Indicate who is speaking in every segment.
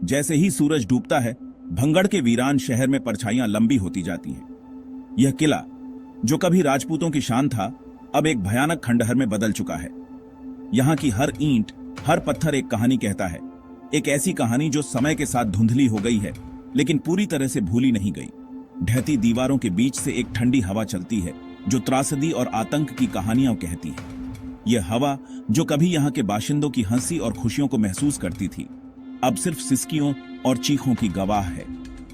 Speaker 1: जैसे ही सूरज डूबता है, भंगड़ के वीरान शहर में परछाइयां लंबी होती जाती हैं। यह किला, जो कभी राजपूतों की शान था, अब एक भयानक खंडहर में बदल चुका है। यहाँ की हर ईंट, हर पत्थर एक कहानी कहता है। एक ऐसी कहानी जो समय के साथ धुंधली हो गई है, लेकिन पूरी तरह से भूली नहीं गई। ढहती दीवारों के बीच से एक ठंडी हवा चलती है, जो त्रासदी और आतंक की कहानियां कहती है। यह हवा, जो कभी यहाँ के बाशिंदों की हंसी और खुशियों को महसूस करती थी, अब सिर्फ सिसकियों और चीखों की गवाह है।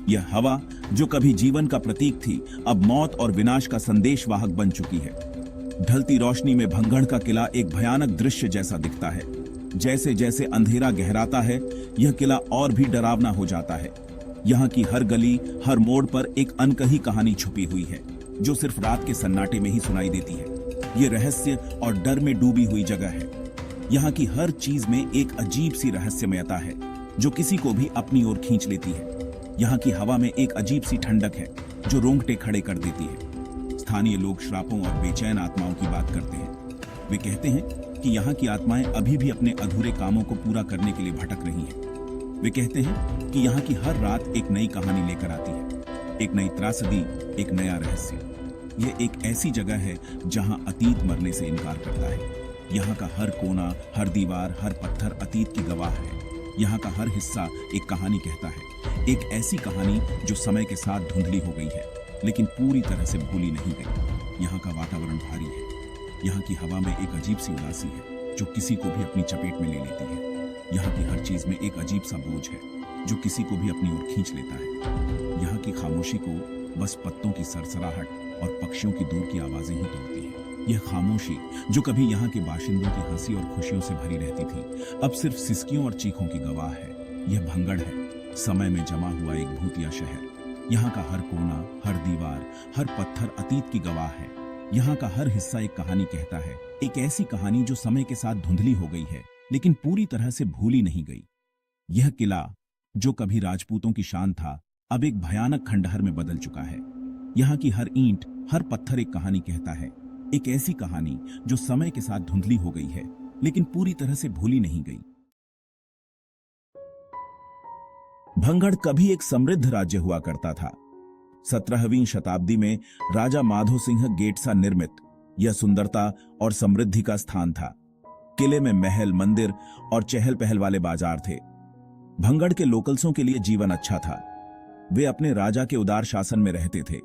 Speaker 1: यह हवा, जो कभी जीवन का प्रतीक थी, अब मौत और विनाश का संदेशवाहक बन चुकी है। ढलती रोशनी में भंगड़ का किला एक भयानक दृश्य जैसा दिखता है। जैसे जैसे अंधेरा गहराता है, यह किला और भी डरावना हो जाता है। यहाँ की हर गली, हर मोड़ पर एक अनकही कहानी छुपी हुई है, जो सिर्फ रात के सन्नाटे में ही सुनाई देती है। ये रहस्य और डर में डूबी हुई जगह है। यहाँ की हर चीज में एक अजीब सी रहस्यमयता है, जो किसी को भी अपनी ओर खींच लेती है। यहाँ की हवा में एक अजीब सी ठंडक है, जो रोंगटे खड़े कर देती है। स्थानीय लोग श्रापों और बेचैन आत्माओं की बात करते हैं। वे कहते हैं कि यहाँ की आत्माएं अभी भी अपने अधूरे कामों को पूरा करने के लिए भटक रही हैं। वे कहते हैं कि यहाँ की हर रात एक नई कहानी लेकर आती है, एक नई त्रासदी, एक नया रहस्य। यह एक ऐसी जगह है जहां अतीत मरने से इनकार करता है। यहाँ का हर कोना, हर दीवार, हर पत्थर अतीत की गवाह है। यहाँ का हर हिस्सा एक कहानी कहता है, एक ऐसी कहानी जो समय के साथ धुंधली हो गई है, लेकिन पूरी तरह से भूली नहीं गई। यहाँ का वातावरण भारी है। यहाँ की हवा में एक अजीब सी उदासी है, जो किसी को भी अपनी चपेट में ले लेती है। यहाँ की हर चीज में एक अजीब सा बोझ है, जो किसी को भी अपनी ओर खींच लेता है। यहाँ की खामोशी को बस पत्तों की सरसराहट और पक्षियों की दूर की आवाजें ही तोड़ती है। यह खामोशी, जो कभी यहाँ के बाशिंदों की हंसी और खुशियों से भरी रहती थी, अब सिर्फ सिसकियों और चीखों की गवाह है। यह भंगड़ है, समय में जमा हुआ एक भूतिया शहर। यहाँ का हर कोना, हर दीवार, हर पत्थर अतीत की गवाह है। यहाँ का हर हिस्सा एक कहानी कहता है, एक ऐसी कहानी जो समय के साथ धुंधली हो गई है, लेकिन पूरी तरह से भूली नहीं गई। यह किला, जो कभी राजपूतों की शान था, अब एक भयानक खंडहर में बदल चुका है। यहाँ की हर ईंट, हर पत्थर एक कहानी कहता है, एक ऐसी कहानी जो समय के साथ धुंधली हो गई है, लेकिन पूरी तरह से भूली नहीं गई। भंगड़ कभी एक समृद्ध राज्य हुआ करता था। 17वीं शताब्दी में राजा माधो सिंह गेटसा निर्मित यह सुंदरता और समृद्धि का स्थान था। किले में महल, मंदिर और चहल पहल वाले बाजार थे। भंगड़ के लोकल्सों के लिए जीवन अच्छा था। वे अपने राजा के उदार शासन में रहते थे,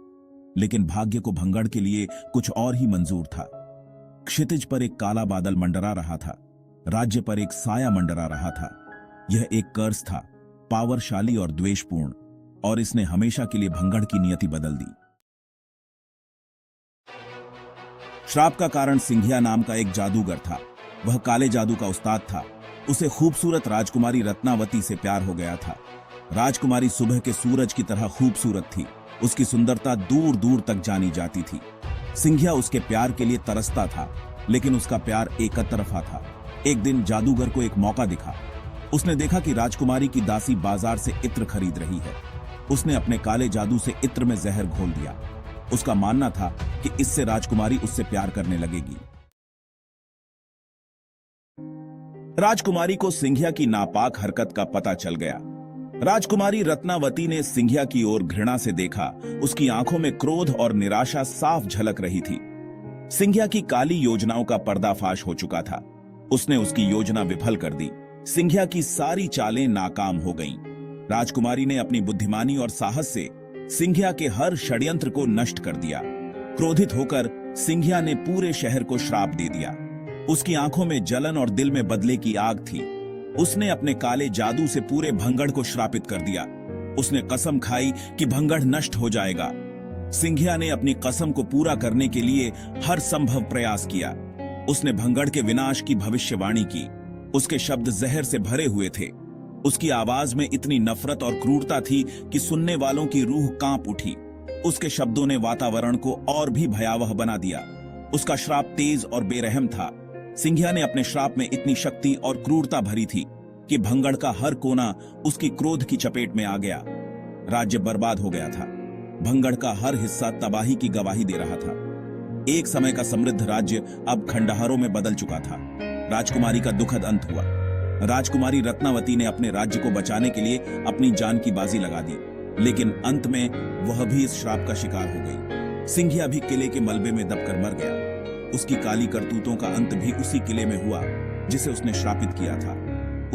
Speaker 1: लेकिन भाग्य को भंगड़ के लिए कुछ और ही मंजूर था। क्षितिज पर एक काला बादल मंडरा रहा था, राज्य पर एक साया मंडरा रहा था। यह एक कर्ज था, पावरशाली और द्वेषपूर्ण, और इसने हमेशा के लिए भंगड़ की नियति बदल दी। श्राप का कारण सिंघिया नाम का एक जादूगर था। वह काले जादू का उस्ताद था। उसे खूबसूरत राजकुमारी रत्नावती से प्यार हो गया था। राजकुमारी सुबह के सूरज की तरह खूबसूरत थी। उसकी सुंदरता दूर दूर तक जानी जाती थी। सिंघिया उसके प्यार के लिए तरसता था, लेकिन उसका प्यार एक तरफा था। एक दिन जादूगर को एक मौका दिखा। उसने देखा कि राजकुमारी की दासी बाजार से इत्र खरीद रही है। उसने अपने काले जादू से इत्र में जहर घोल दिया। उसका मानना था कि इससे राजकुमारी उससे प्यार करने लगेगी। राजकुमारी को सिंघिया की नापाक हरकत का पता चल गया। राजकुमारी रत्नावती ने सिंघिया की ओर घृणा से देखा। उसकी आंखों में क्रोध और निराशा साफ झलक रही थी। सिंघिया की काली योजनाओं का पर्दाफाश हो चुका था। उसने उसकी योजना विफल कर दी। सिंघिया की सारी चालें नाकाम हो गईं। राजकुमारी ने अपनी बुद्धिमानी और साहस से सिंघिया के हर षड्यंत्र को नष्ट कर दिया। क्रोधित होकर सिंघिया ने पूरे शहर को श्राप दे दिया। उसकी आंखों में जलन और दिल में बदले की आग थी। उसने अपने काले जादू से पूरे भंगड़ को श्रापित कर दिया। उसने कसम खाई कि भंगड़ नष्ट हो जाएगा। सिंघिया ने अपनी कसम को पूरा करने के लिए हर संभव प्रयास किया। उसने भंगड़ के विनाश की भविष्यवाणी की। उसके शब्द जहर से भरे हुए थे। उसकी आवाज में इतनी नफरत और क्रूरता थी कि सुनने वालों की रूह कांप उठी। उसके शब्दों ने वातावरण को और भी भयावह बना दिया। उसका श्राप तेज और बेरहम था। सिंघिया ने अपने श्राप में इतनी शक्ति और क्रूरता भरी थी कि भंगड़ का हर कोना उसकी क्रोध की चपेट में आ गया। राज्य बर्बाद हो गया था। भंगड़ का हर हिस्सा तबाही की गवाही दे रहा था। एक समय का समृद्ध राज्य अब खंडहरों में बदल चुका था। राजकुमारी का दुखद अंत हुआ। राजकुमारी रत्नावती ने अपने राज्य को बचाने के लिए अपनी जान की बाजी लगा दी, लेकिन अंत में वह भी इस श्राप का शिकार हो गई। सिंघिया भी किले के मलबे में दबकर मर गया। उसकी काली करतूतों का अंत भी उसी किले में हुआ जिसे उसने श्रापित किया था।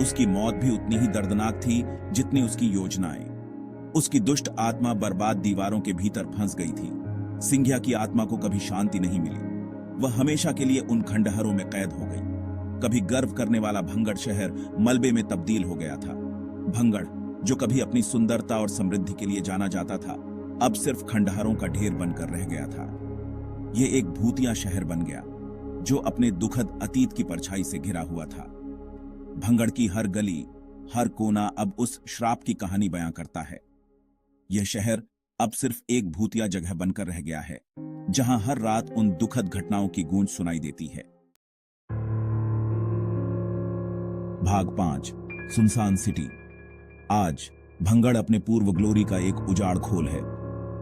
Speaker 1: उसकी मौत भी उतनी ही दर्दनाक थी जितनी उसकी योजनाएं। उसकी दुष्ट आत्मा बर्बाद दीवारों के भीतर फंस गई थी। सिंघिया की आत्मा को कभी शांति नहीं मिली। वह हमेशा के लिए उन खंडहरों में कैद हो गई। कभी गर्व करने वाला भंगड़ शहर मलबे में तब्दील हो गया था। भंगड़, जो कभी अपनी सुंदरता और समृद्धि के लिए जाना जाता था, अब सिर्फ खंडहरों का ढेर बनकर रह गया था। यह एक भूतिया शहर बन गया जो अपने दुखद अतीत की परछाई से घिरा हुआ था। भंगड़ की हर गली, हर कोना अब उस श्राप की कहानी बयां करता है। यह शहर अब सिर्फ एक भूतिया जगह बनकर रह गया है, जहां हर रात उन दुखद घटनाओं की गूंज सुनाई देती है। भाग 5, सुनसान सिटी। आज भंगड़ अपने पूर्व ग्लोरी का एक उजाड़ खोल है।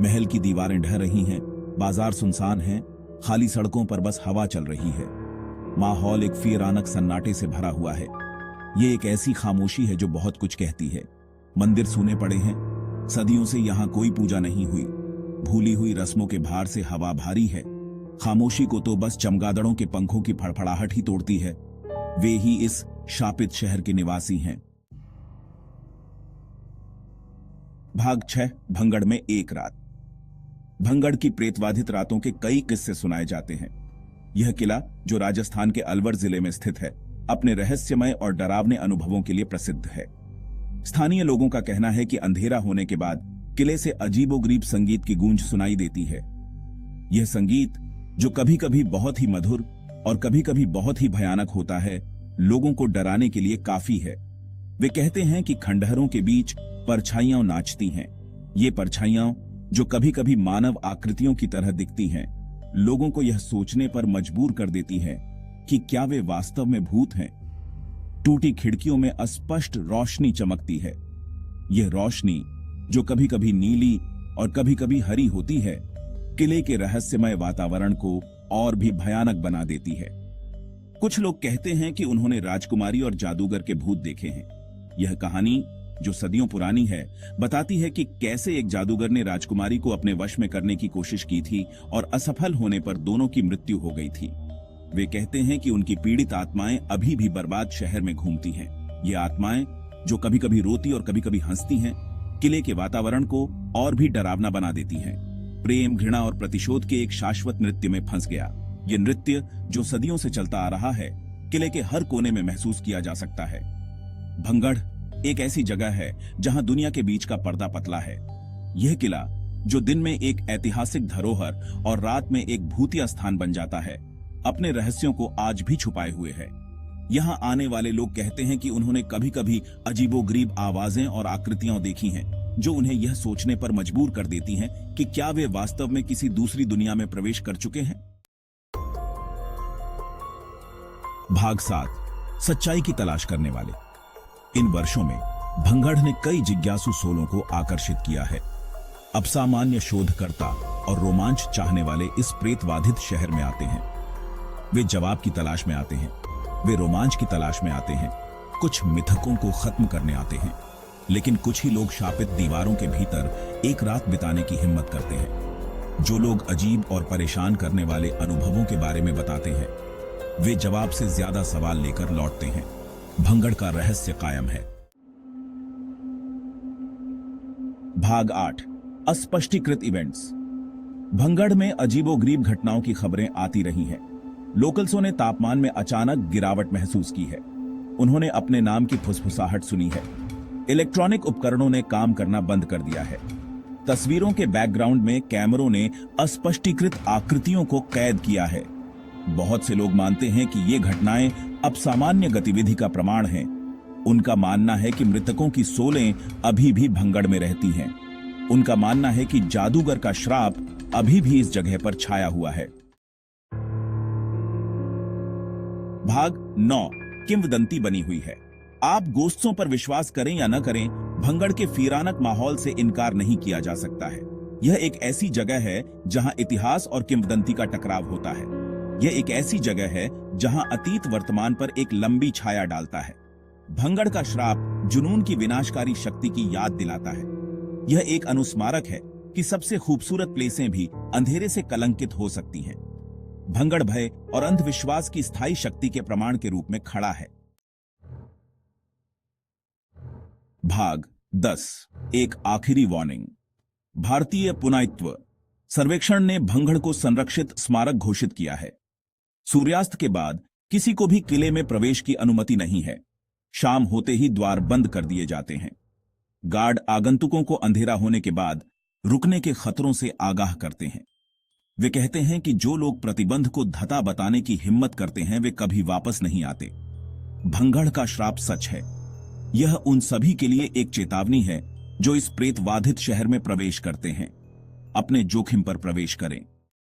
Speaker 1: महल की दीवारें ढह रही हैं, बाजार सुनसान हैं, खाली सड़कों पर बस हवा चल रही है। माहौल एक वीरानक सन्नाटे से भरा हुआ है। ये एक ऐसी खामोशी है जो बहुत कुछ कहती है। मंदिर सूने पड़े हैं, सदियों से यहां कोई पूजा नहीं हुई। भूली हुई रस्मों के भार से हवा भारी है। खामोशी को तो बस चमगादड़ों के पंखों की फड़फड़ाहट ही तोड़ती है। वे ही इस शापित शहर के निवासी हैं। भाग 6, भंगड़ में एक रात। भंगड़ की प्रेतवाधित रातों के कई किस्से सुनाए जाते हैं। यह किला, जो राजस्थान के अलवर जिले में स्थित है, अपने रहस्यमय और डरावने अनुभवों के लिए प्रसिद्ध है। स्थानीय लोगों का कहना है कि अंधेरा होने के बाद किले से अजीबोगरीब संगीत की गूंज सुनाई देती है। यह संगीत, जो कभी कभी बहुत ही मधुर और कभी कभी बहुत ही भयानक होता है, लोगों को डराने के लिए काफी है। वे कहते हैं कि खंडहरों के बीच परछाइयां नाचती हैं। ये परछाइयां, जो कभी कभी मानव आकृतियों की तरह दिखती हैं, लोगों को यह सोचने पर मजबूर कर देती हैं कि क्या वे वास्तव में भूत हैं। टूटी खिड़कियों में अस्पष्ट रोशनी चमकती है। यह रोशनी, जो कभी कभी नीली और कभी कभी हरी होती है, किले के रहस्यमय वातावरण को और भी भयानक बना देती है। कुछ लोग कहते हैं कि उन्होंने राजकुमारी और जादूगर के भूत देखे हैं। यह कहानी, जो सदियों पुरानी है, बताती है कि कैसे एक जादूगर ने राजकुमारी को अपने वश में करने की कोशिश की थी और असफल होने पर दोनों की मृत्यु हो गई थी। वे कहते हैं कि उनकी पीड़ित आत्माएं अभी भी बर्बाद शहर में घूमती हैं। ये आत्माएं, जो कभी कभी रोती और कभी कभी हंसती हैं, किले के वातावरण को और भी डरावना बना देती हैं। प्रेम, घृणा और प्रतिशोध के एक शाश्वत नृत्य में फंस गया। ये नृत्य, जो सदियों से चलता आ रहा है, किले के हर कोने में महसूस किया जा सकता है। भंगड़ एक ऐसी जगह है जहां दुनिया के बीच का पर्दा पतला है। यह किला, जो दिन में एक ऐतिहासिक धरोहर और रात में एक भूतिया स्थान बन जाता है, अपने रहस्यों को आज भी छुपाए हुए है। यहां आने वाले लोग कहते हैं कि उन्होंने कभी कभी अजीबोगरीब आवाजें और आकृतियां देखी हैं, जो उन्हें यह सोचने पर मजबूर कर देती हैं कि क्या वे वास्तव में किसी दूसरी दुनिया में प्रवेश कर चुके हैं। भाग 7, सच्चाई की तलाश करने वाले। इन वर्षों में भंगड़ ने कई जिज्ञासु सोलों को आकर्षित किया है। अब सामान्य शोधकर्ता और रोमांच चाहने वाले इस प्रेतवाधित शहर में आते हैं। वे जवाब की तलाश में आते हैं, वे रोमांच की तलाश में आते हैं, कुछ मिथकों को खत्म करने आते हैं। लेकिन कुछ ही लोग शापित दीवारों के भीतर एक रात बिताने की हिम्मत करते हैं। जो लोग अजीब और परेशान करने वाले अनुभवों के बारे में बताते हैं, वे जवाब से ज्यादा सवाल लेकर लौटते हैं। भंगड़ का रहस्य कायम है। भाग 8, अस्पष्टीकृत इवेंट्स। भंगड़ में अजीबोगरीब घटनाओं की खबरें आती रही हैं। लोकल्सों ने तापमान में अचानक गिरावट महसूस की है। उन्होंने अपने नाम की फुसफुसाहट सुनी है। इलेक्ट्रॉनिक उपकरणों ने काम करना बंद कर दिया है। तस्वीरों के बैकग्राउंड में कैमरों ने अस्पष्टीकृत आकृतियों को कैद किया है। बहुत से लोग मानते हैं कि ये घटनाएं अब सामान्य गतिविधि का प्रमाण हैं। उनका मानना है कि मृतकों की सोलें अभी भी भंगड़ में रहती हैं। उनका मानना है कि जादूगर का श्राप अभी भी इस जगह पर छाया हुआ है। भाग 9, किंवदंती बनी हुई है। आप गोश्तों पर विश्वास करें या न करें, भंगड़ के वीरानक माहौल से इनकार नहीं किया जा सकता है। यह एक ऐसी जगह है जहां इतिहास और किंवदंती का टकराव होता है। यह एक ऐसी जगह है जहां अतीत वर्तमान पर एक लंबी छाया डालता है। भंगड़ का श्राप जुनून की विनाशकारी शक्ति की याद दिलाता है। यह एक अनुस्मारक है कि सबसे खूबसूरत प्लेसें भी अंधेरे से कलंकित हो सकती हैं। भंगड़ भय और अंधविश्वास की स्थायी शक्ति के प्रमाण के रूप में खड़ा है। भाग 10। एक आखिरी वार्निंग। भारतीय पुरातत्व सर्वेक्षण ने भंगड़ को संरक्षित स्मारक घोषित किया है। सूर्यास्त के बाद किसी को भी किले में प्रवेश की अनुमति नहीं है। शाम होते ही द्वार बंद कर दिए जाते हैं। गार्ड आगंतुकों को अंधेरा होने के बाद रुकने के खतरों से आगाह करते हैं। वे कहते हैं कि जो लोग प्रतिबंध को धता बताने की हिम्मत करते हैं वे कभी वापस नहीं आते। भंगड़ का श्राप सच है। यह उन सभी के लिए एक चेतावनी है जो इस प्रेतवाधित शहर में प्रवेश करते हैं। अपने जोखिम पर प्रवेश करें।